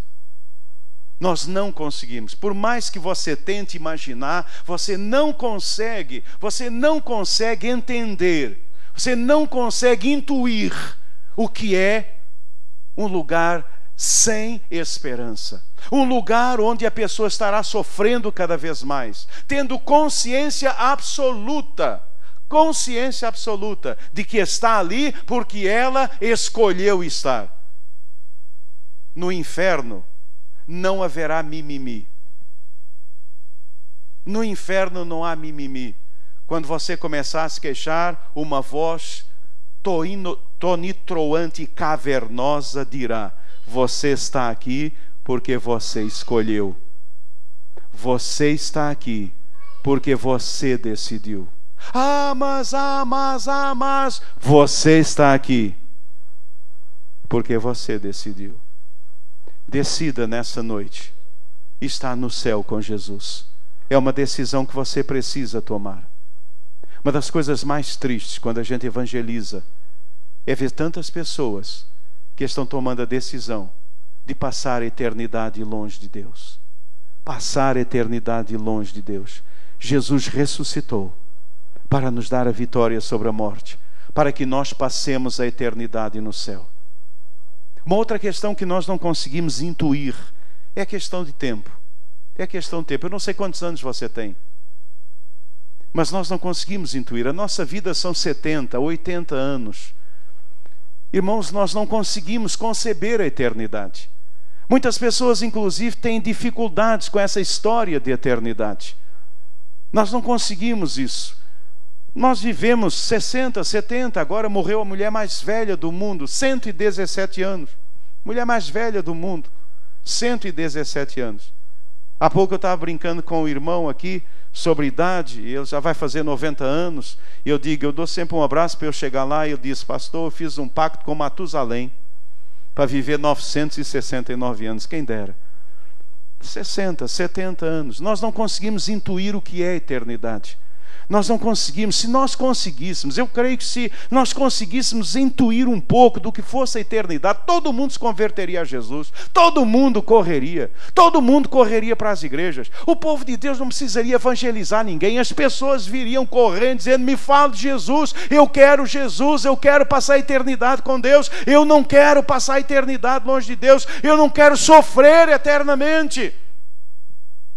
Nós não conseguimos. Por mais que você tente imaginar, você não consegue entender, você não consegue intuir o que é um lugar sem esperança. Um lugar onde a pessoa estará sofrendo cada vez mais, tendo consciência absoluta de que está ali porque ela escolheu estar. No inferno não haverá mimimi. No inferno não há mimimi. Quando você começar a se queixar, uma voz tonitruante e cavernosa dirá: você está aqui porque você escolheu. Você está aqui porque você decidiu. Mas você está aqui porque você decidiu. Decida nessa noite estar no céu com Jesus. É uma decisão que você precisa tomar. Uma das coisas mais tristes quando a gente evangeliza é ver tantas pessoas que estão tomando a decisão de passar a eternidade longe de Deus. Passar a eternidade longe de Deus. Jesus ressuscitou para nos dar a vitória sobre a morte, para que nós passemos a eternidade no céu. Uma outra questão que nós não conseguimos intuir é a questão de tempo. É a questão de tempo. Eu não sei quantos anos você tem. mas nós não conseguimos intuir. A nossa vida são 70, 80 anos. Irmãos, nós não conseguimos conceber a eternidade. Muitas pessoas, inclusive, têm dificuldades com essa história de eternidade. Nós não conseguimos isso. Nós vivemos 60, 70, agora morreu a mulher mais velha do mundo, 117 anos. Mulher mais velha do mundo, 117 anos. Há pouco eu estava brincando com o irmão aqui sobre idade, e ele já vai fazer 90 anos, e eu digo, eu dou sempre um abraço para eu chegar lá, e eu disse, pastor, eu fiz um pacto com Matusalém, para viver 969 anos, quem dera. 60, 70 anos. Nós não conseguimos intuir o que é eternidade. Nós não conseguimos. Se nós conseguíssemos, eu creio que se nós conseguíssemos intuir um pouco do que fosse a eternidade, todo mundo se converteria a Jesus, todo mundo correria para as igrejas. O povo de Deus não precisaria evangelizar ninguém, as pessoas viriam correndo dizendo, me fala de Jesus, eu quero passar a eternidade com Deus, eu não quero passar a eternidade longe de Deus, eu não quero sofrer eternamente.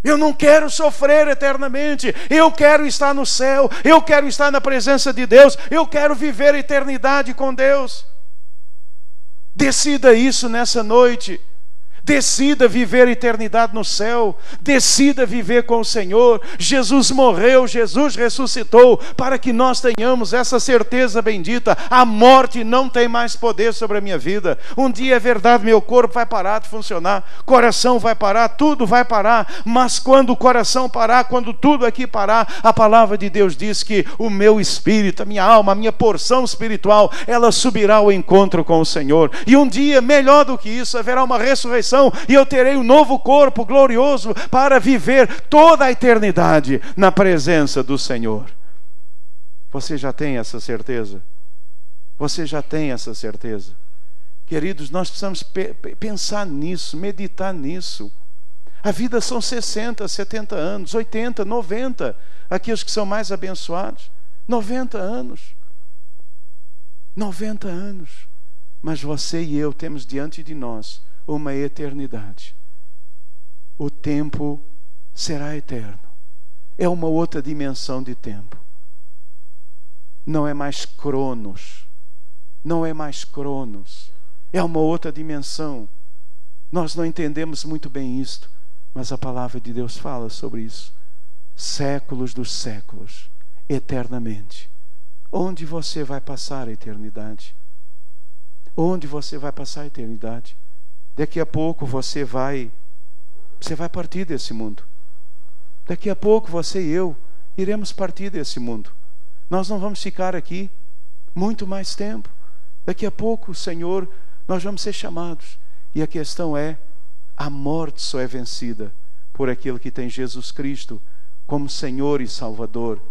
Eu não quero sofrer eternamente, eu quero estar no céu, eu quero estar na presença de Deus, eu quero viver a eternidade com Deus. Decida isso nessa noite. Decida viver a eternidade no céu. Decida viver com o Senhor. Jesus morreu, Jesus ressuscitou, para que nós tenhamos essa certeza bendita. A morte não tem mais poder sobre a minha vida. Um dia é verdade, meu corpo vai parar de funcionar, coração vai parar, tudo vai parar. Mas quando o coração parar, quando tudo aqui parar, a palavra de Deus diz que o meu espírito, a minha alma, a minha porção espiritual, ela subirá ao encontro com o Senhor. E um dia, melhor do que isso, haverá uma ressurreição, e eu terei um novo corpo glorioso para viver toda a eternidade na presença do Senhor. Você já tem essa certeza? Você já tem essa certeza? Queridos, nós precisamos pensar nisso, meditar nisso. A vida são 60, 70 anos, 80, 90, aqueles que são mais abençoados. 90 anos. 90 anos. Mas você e eu temos diante de nós uma eternidade. O tempo será eterno. É uma outra dimensão de tempo. Não é mais cronos. Não é mais cronos. É uma outra dimensão. Nós não entendemos muito bem isto, mas a palavra de Deus fala sobre isso. Séculos dos séculos, eternamente. Onde você vai passar a eternidade? Onde você vai passar a eternidade? Daqui a pouco você vai partir desse mundo. Daqui a pouco você e eu iremos partir desse mundo. Nós não vamos ficar aqui muito mais tempo. Daqui a pouco, Senhor, nós vamos ser chamados. E a questão é, a morte só é vencida por aquele que tem Jesus Cristo como Senhor e Salvador.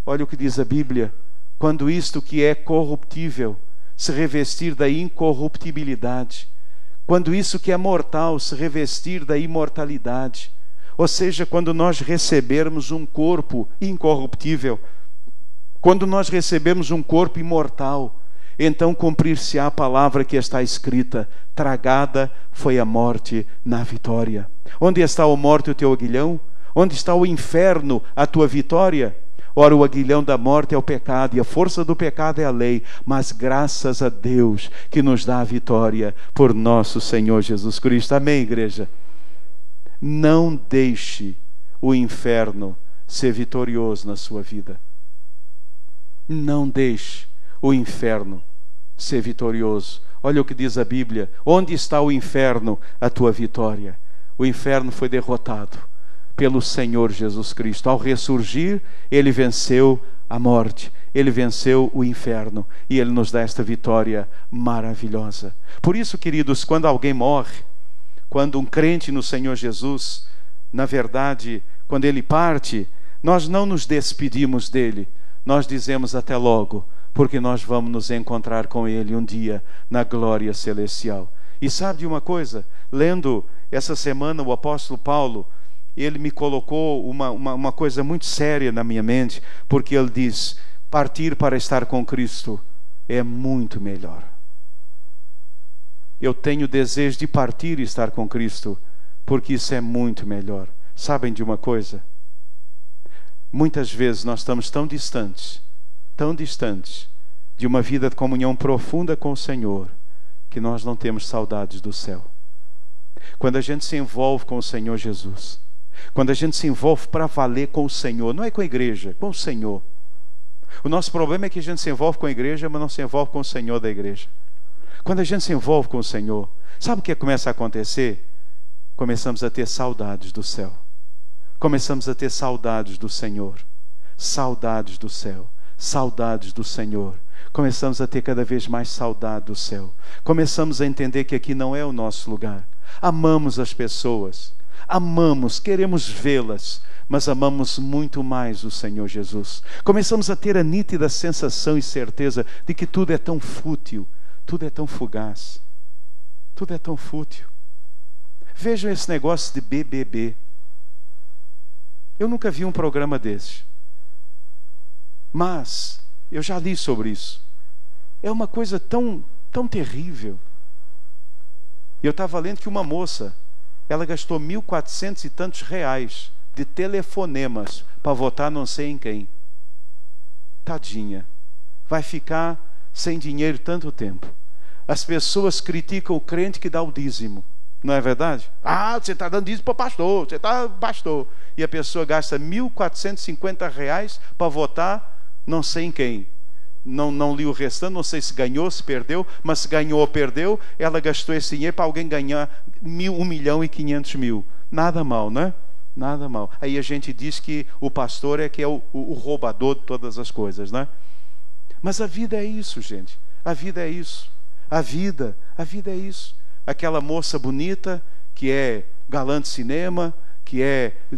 Olha o que diz a Bíblia: quando isto que é corruptível se revestir da incorruptibilidade, quando isso que é mortal se revestir da imortalidade, ou seja, quando nós recebermos um corpo incorruptível, quando nós recebermos um corpo imortal, então cumprir-se-á a palavra que está escrita: tragada foi a morte na vitória. Onde está a morte, o teu aguilhão? Onde está o inferno, a tua vitória? Ora, o aguilhão da morte é o pecado, e a força do pecado é a lei, mas graças a Deus que nos dá a vitória por nosso Senhor Jesus Cristo. Amém, igreja? Não deixe o inferno ser vitorioso na sua vida. Não deixe o inferno ser vitorioso. Olha o que diz a Bíblia: onde está o inferno, a tua vitória? O inferno foi derrotado pelo Senhor Jesus Cristo. Ao ressurgir, Ele venceu a morte, Ele venceu o inferno, e Ele nos dá esta vitória maravilhosa. Por isso, queridos, quando alguém morre, quando um crente no Senhor Jesus, na verdade, quando ele parte, nós não nos despedimos dele, nós dizemos até logo, porque nós vamos nos encontrar com Ele um dia na glória celestial. E sabe de uma coisa? Lendo essa semana o apóstolo Paulo, ele me colocou uma coisa muito séria na minha mente, porque ele diz: partir para estar com Cristo é muito melhor. Eu tenho desejo de partir e estar com Cristo, porque isso é muito melhor. Sabem de uma coisa? Muitas vezes nós estamos tão distantes de uma vida de comunhão profunda com o Senhor, que nós não temos saudades do céu. Quando a gente se envolve com o Senhor Jesus, quando a gente se envolve para valer com o Senhor, não é com a igreja, com o Senhor. O nosso problema é que a gente se envolve com a igreja, mas não se envolve com o Senhor da igreja. Quando a gente se envolve com o Senhor, sabe o que começa a acontecer? Começamos a ter saudades do céu. Começamos a ter saudades do Senhor. Saudades do céu. Saudades do Senhor. Começamos a ter cada vez mais saudade do céu. Começamos a entender que aqui não é o nosso lugar. Amamos as pessoas. Amamos, queremos vê-las, mas amamos muito mais o Senhor Jesus. Começamos a ter a nítida sensação e certeza de que tudo é tão fútil, tudo é tão fugaz, tudo é tão fútil. Vejam esse negócio de BBB. Eu nunca vi um programa desse, mas eu já li sobre isso. É uma coisa tão terrível. Eu estava lendo que uma moça, ela gastou 1.400 e tantos reais de telefonemas para votar não sei em quem. Tadinha. Vai ficar sem dinheiro tanto tempo. As pessoas criticam o crente que dá o dízimo. Não é verdade? Ah, você está dando dízimo para pastor, você está pastor. E a pessoa gasta 1.450 reais para votar não sei em quem. Não li o restante, não sei se ganhou, se perdeu, mas se ganhou ou perdeu, ela gastou esse dinheiro para alguém ganhar 1.500.000. Nada mal, não é? Nada mal. Aí a gente diz que o pastor é que é o roubador de todas as coisas, não é? Mas a vida é isso, gente. A vida é isso. A vida é isso. Aquela moça bonita que é galã de cinema, que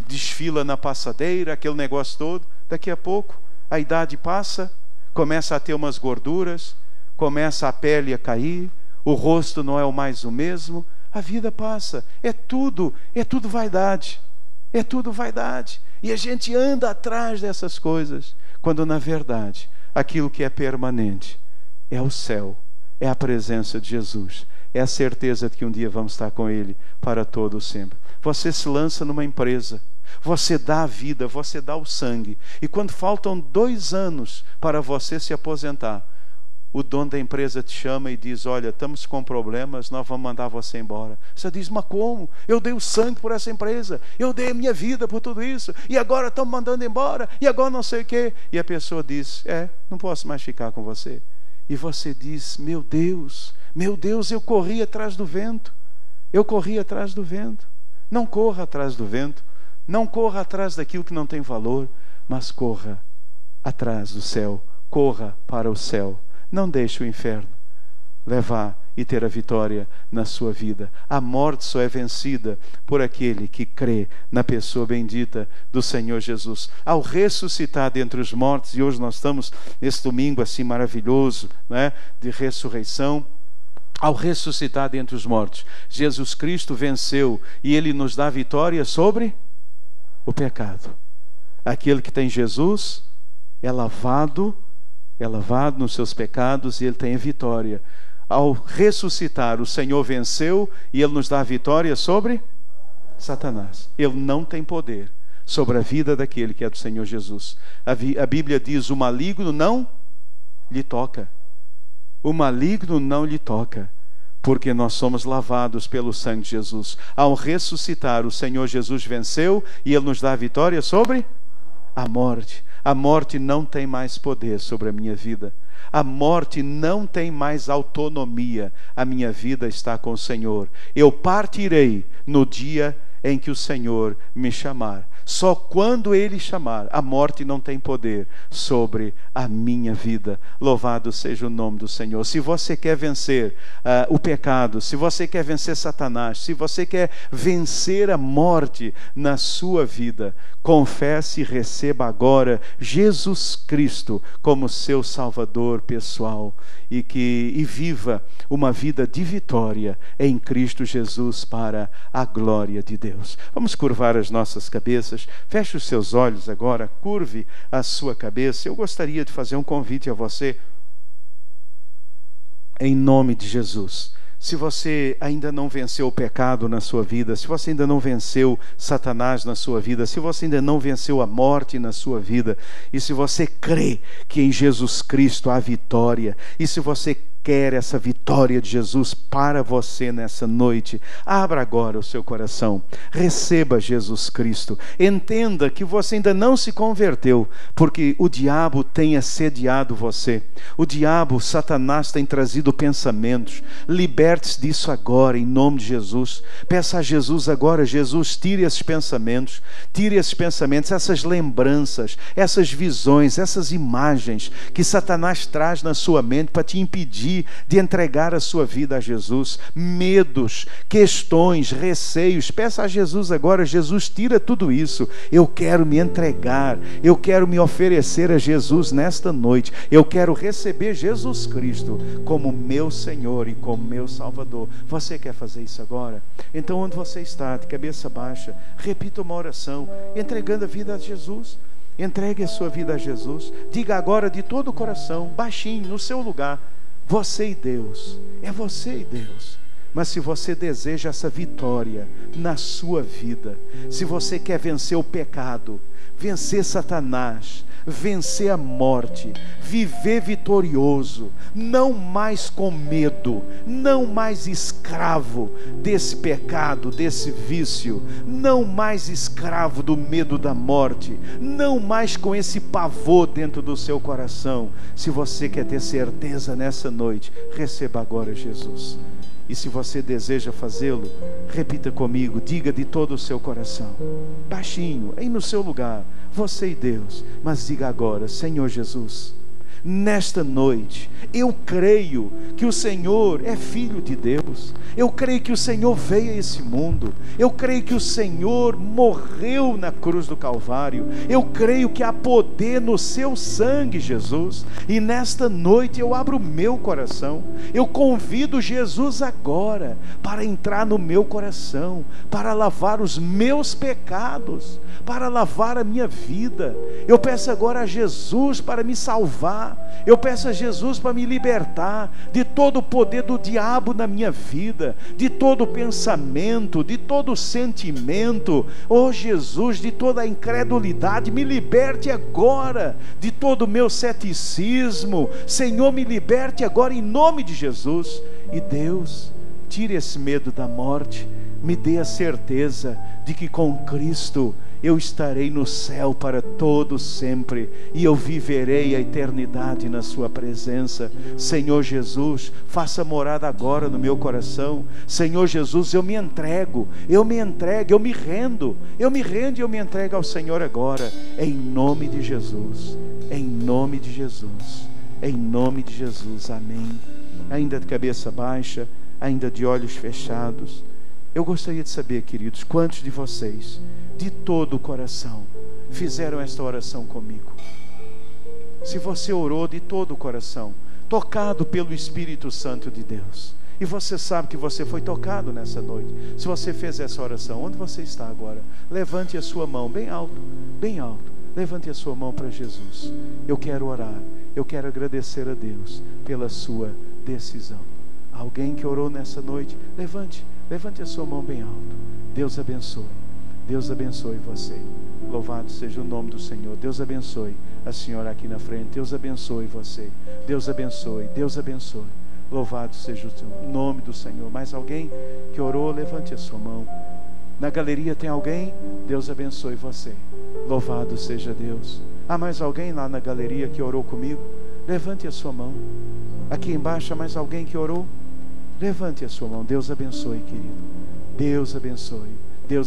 desfila na passadeira, aquele negócio todo. Daqui a pouco a idade passa, começa a ter umas gorduras, começa a pele a cair, o rosto não é mais o mesmo, a vida passa. É tudo vaidade. É tudo vaidade. E a gente anda atrás dessas coisas, quando na verdade aquilo que é permanente é o céu, é a presença de Jesus, é a certeza de que um dia vamos estar com Ele para todo o sempre. Você se lança numa empresa, você dá a vida, você dá o sangue, e quando faltam 2 anos para você se aposentar, o dono da empresa te chama e diz: olha, estamos com problemas, nós vamos mandar você embora. Você diz: mas como? Eu dei o sangue por essa empresa, eu dei a minha vida por tudo isso, e agora estão me mandando embora, e agora não sei o quê. E a pessoa diz: não posso mais ficar com você. E você diz: meu Deus, eu corri atrás do vento. Eu corri atrás do vento. Não corra atrás do vento. Não corra atrás daquilo que não tem valor, mas corra atrás do céu. Corra para o céu. Não deixe o inferno levar e ter a vitória na sua vida. A morte só é vencida por aquele que crê na pessoa bendita do Senhor Jesus. Ao ressuscitar dentre os mortos, e hoje nós estamos nesse domingo assim maravilhoso, né, de ressurreição. Ao ressuscitar dentre os mortos, Jesus Cristo venceu e Ele nos dá vitória sobre o pecado. Aquele que tem Jesus é lavado nos seus pecados e ele tem a vitória. Ao ressuscitar, o Senhor venceu e Ele nos dá a vitória sobre Satanás. Ele não tem poder sobre a vida daquele que é do Senhor Jesus. A Bíblia diz: o maligno não lhe toca. O maligno não lhe toca, porque nós somos lavados pelo sangue de Jesus. Ao ressuscitar, o Senhor Jesus venceu e Ele nos dá a vitória sobre a morte. A morte não tem mais poder sobre a minha vida. A morte não tem mais autonomia. A minha vida está com o Senhor. Eu partirei no dia em que o Senhor me chamar. Só quando Ele chamar, a morte não tem poder sobre a minha vida. Louvado seja o nome do Senhor. Se você quer vencer o pecado, se você quer vencer Satanás, se você quer vencer a morte na sua vida, confesse e receba agora Jesus Cristo como seu Salvador pessoal e viva uma vida de vitória em Cristo Jesus para a glória de Deus. Vamos curvar as nossas cabeças. Feche os seus olhos agora, curve a sua cabeça. Eu gostaria de fazer um convite a você. Em nome de Jesus, Se você ainda não venceu o pecado na sua vida, se você ainda não venceu Satanás na sua vida, se você ainda não venceu a morte na sua vida, e se você crê que em Jesus Cristo há vitória, e se você quer essa vitória de Jesus para você nessa noite, abra agora o seu coração, receba Jesus Cristo, entenda que você ainda não se converteu, porque o diabo tem assediado você, o diabo, Satanás tem trazido pensamentos. Liberte-se disso agora, em nome de Jesus. Peça a Jesus agora: Jesus, tire esses pensamentos, essas lembranças, essas visões, essas imagens que Satanás traz na sua mente para te impedir de entregar a sua vida a Jesus. Medos, questões, receios. Peça a Jesus agora: Jesus, tira tudo isso. Eu quero me entregar, eu quero me oferecer a Jesus nesta noite. Eu quero receber Jesus Cristo como meu Senhor e como meu Salvador. Você quer fazer isso agora? Então, onde você está, de cabeça baixa, repita uma oração, entregando a vida a Jesus. Entregue a sua vida a Jesus. Diga agora de todo o coração, baixinho, no seu lugar: você e Deus, é você e Deus. Mas se você deseja essa vitória na sua vida, se você quer vencer o pecado, vencer Satanás, vencer a morte, viver vitorioso, não mais com medo, não mais escravo desse pecado, desse vício, não mais escravo do medo da morte, não mais com esse pavor dentro do seu coração. Se você quer ter certeza nessa noite, receba agora Jesus. E se você deseja fazê-lo, repita comigo, diga de todo o seu coração, baixinho, aí no seu lugar, você e Deus, mas diga agora: Senhor Jesus, nesta noite, eu creio que o Senhor é Filho de Deus, eu creio que o Senhor veio a esse mundo, eu creio que o Senhor morreu na cruz do Calvário, eu creio que há poder no seu sangue, Jesus, e nesta noite eu abro o meu coração, eu convido Jesus agora para entrar no meu coração, para lavar os meus pecados, para lavar a minha vida. Eu peço agora a Jesus para me salvar, eu peço a Jesus para me libertar de todo o poder do diabo na minha vida, de todo pensamento, de todo sentimento. Oh Jesus, de toda a incredulidade, me liberte agora de todo o meu ceticismo. Senhor, me liberte agora em nome de Jesus. E Deus, tire esse medo da morte, me dê a certeza de que com Cristo eu estarei no céu para todo sempre, e eu viverei a eternidade na sua presença. Senhor Jesus, faça morada agora no meu coração. Senhor Jesus, eu me entrego, eu me rendo, e eu me entrego ao Senhor agora, em nome de Jesus, em nome de Jesus, em nome de Jesus, amém. Ainda de cabeça baixa, ainda de olhos fechados, eu gostaria de saber, queridos, quantos de vocês, de todo o coração, fizeram esta oração comigo? Se você orou de todo o coração, tocado pelo Espírito Santo de Deus, e você sabe que você foi tocado nessa noite, se você fez essa oração, onde você está agora? Levante a sua mão bem alto, levante a sua mão para Jesus. Eu quero orar, eu quero agradecer a Deus pela sua decisão. Alguém que orou nessa noite, levante a sua mão bem alto. Deus abençoe você. Louvado seja o nome do Senhor. Deus abençoe a senhora aqui na frente. Deus abençoe você. Deus abençoe. Louvado seja o nome do Senhor. Mais alguém que orou, levante a sua mão. Na galeria tem alguém? Deus abençoe você. Louvado seja Deus. Há mais alguém lá na galeria que orou comigo? Levante a sua mão. Aqui embaixo há mais alguém que orou? Levante a sua mão. Deus abençoe, querido. Deus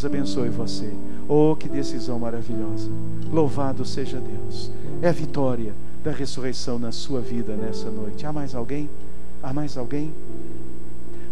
abençoe você. Oh, que decisão maravilhosa. Louvado seja Deus. É a vitória da ressurreição na sua vida nessa noite. Há mais alguém?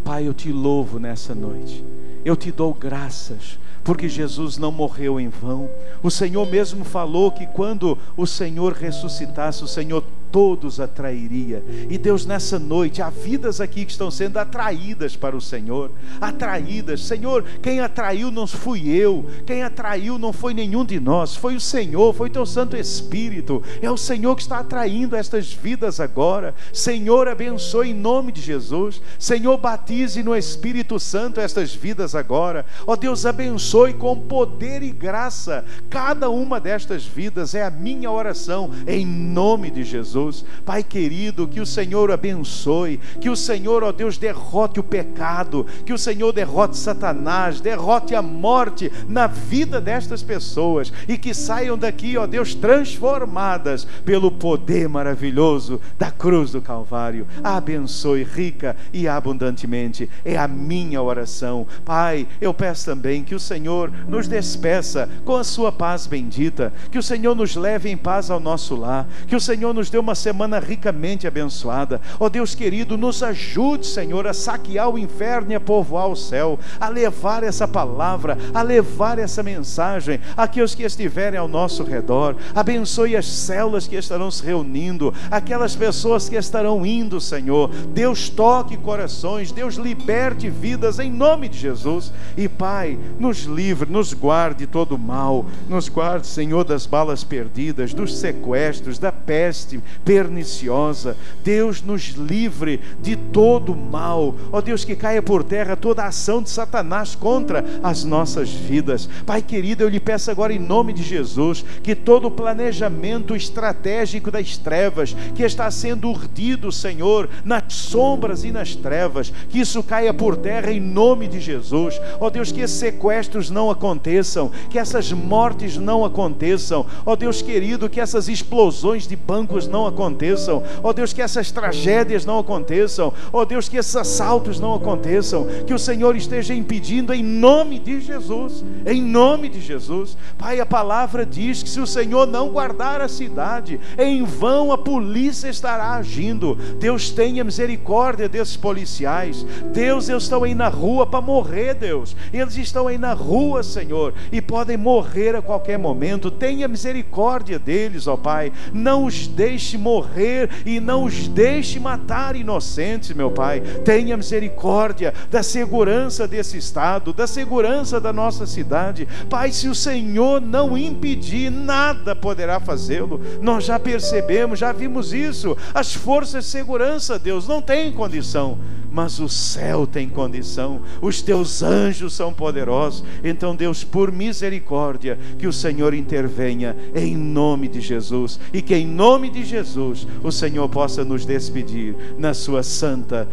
Pai, eu te louvo nessa noite. Eu te dou graças, porque Jesus não morreu em vão. O Senhor mesmo falou que quando o Senhor ressuscitasse, o Senhor todos atrairia. E Deus, nessa noite, há vidas aqui que estão sendo atraídas para o Senhor, atraídas. Senhor, quem atraiu não fui eu, quem atraiu não foi nenhum de nós, foi o Senhor, foi teu Santo Espírito. É o Senhor que está atraindo estas vidas agora. Senhor, abençoe em nome de Jesus. Senhor, batize no Espírito Santo estas vidas agora. Ó Deus, abençoe com poder e graça cada uma destas vidas. É a minha oração, em nome de Jesus. Pai querido, que o Senhor abençoe, que o Senhor, ó Deus, derrote o pecado, que o Senhor derrote Satanás, derrote a morte na vida destas pessoas, e que saiam daqui, ó Deus, transformadas pelo poder maravilhoso da cruz do Calvário. Abençoe rica e abundantemente, é a minha oração. Pai, eu peço também que o Senhor nos despeça com a sua paz bendita, que o Senhor nos leve em paz ao nosso lar, que o Senhor nos dê uma semana ricamente abençoada. Ó Deus querido, nos ajude, Senhor, a saquear o inferno e a povoar o céu, a levar essa palavra, a levar essa mensagem àqueles que estiverem ao nosso redor. Abençoe as células que estarão se reunindo, aquelas pessoas que estarão indo, Senhor. Deus, toque corações, Deus, liberte vidas em nome de Jesus. E Pai, nos livre, nos guarde de todo mal, nos guarde, Senhor, das balas perdidas, dos sequestros, da peste perniciosa. Deus, nos livre de todo mal. Ó Deus, que caia por terra toda a ação de Satanás contra as nossas vidas. Pai querido, eu lhe peço agora em nome de Jesus, que todo o planejamento estratégico das trevas que está sendo urdido, Senhor, nas sombras e nas trevas, que isso caia por terra em nome de Jesus. Ó Deus, que esses sequestros não aconteçam, que essas mortes não aconteçam. Ó Deus querido, que essas explosões de bancos não aconteçam. Ó Deus, que essas tragédias não aconteçam. Ó Deus, que esses assaltos não aconteçam, que o Senhor esteja impedindo em nome de Jesus, em nome de Jesus. Pai, a palavra diz que se o Senhor não guardar a cidade, em vão a polícia estará agindo. Deus, tenha misericórdia desses policiais. Deus, eles estão aí na rua para morrer, Deus. Eles estão aí na rua, Senhor, e podem morrer a qualquer momento. Tenha misericórdia deles, ó Pai. Não os deixe morrer e não os deixe matar inocentes, meu Pai. Tenha misericórdia da segurança desse estado, da segurança da nossa cidade. Pai, se o Senhor não impedir, nada poderá fazê-lo. Nós já percebemos, já vimos isso. As forças de segurança, Deus, não têm condição, mas o céu tem condição. Os teus anjos são poderosos. Então, Deus, por misericórdia, que o Senhor intervenha em nome de Jesus, e que em nome de Jesus o Senhor possa nos despedir na sua santa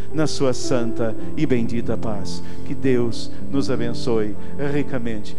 e bendita paz. Que Deus nos abençoe ricamente.